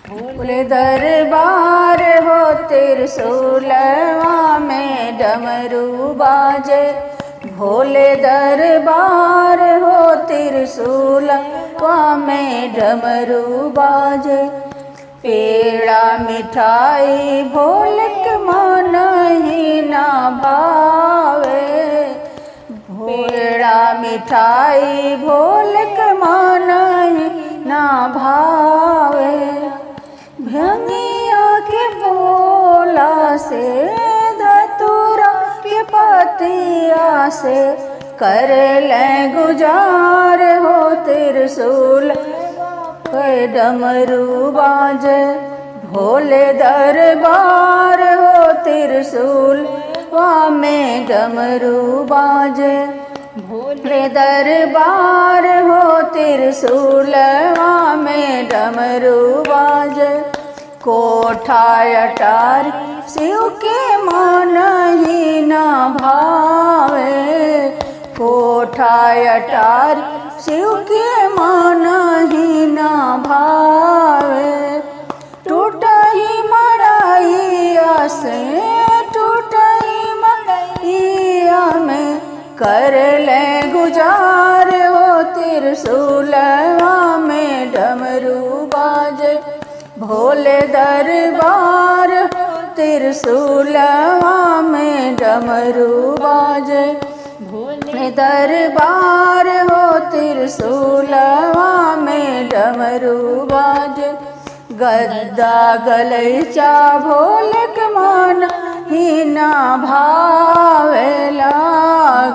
बोले दरबार हो त्रिशूलवा में डमरू बाजे, भोले दरबार हो त्रिशूलवा में डमरू बाजे। पेड़ा मिठाई भोले के मन ही ना भावे, पेड़ा मिठाई भोले के मन ही ना भावे। भंगिया के बोला से धतूरा के पतिया से, कर ले गुजार हो त्रिशूल पे डमरू बाजे। भोले दरबार हो त्रिशूल में डमरू बाजे, भोले दरबार हो त्रिशूलवा में डमरू बाजे। कोठा अटारी शिव के मन ही ना भावे, कोठा अटारी शिव के मन ही ना भावे। टूट ही मड़ाइया से, टूट ही मड़ाइया में, कर ले गुजार हो त्रिशूलवा में डमरू बाजे। भोले दरबार त्रिशूलवा में डमरू बाजे, भोले दरबार हो त्रिशूलवा में डमरू बाजे। गद्दा गलैचा भोले के मन ही ना भावेला,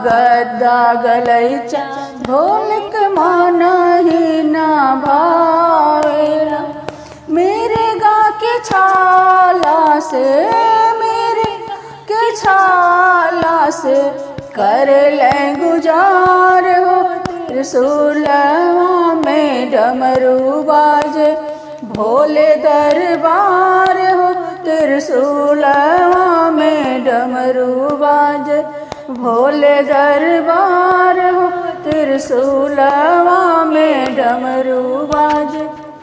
गद्दा गलैचा भोले के मन ही ना भावेला। मेरे गा के छाला से, मेरे के छाला से, कर ले गुजार हो त्रिशूलवा में डमरू बाजे। भोले दरबार हो त्रिशूलवा में डमरू बाजे, भोले दरबार हो त्रिशूलवा में डमरू बाजे।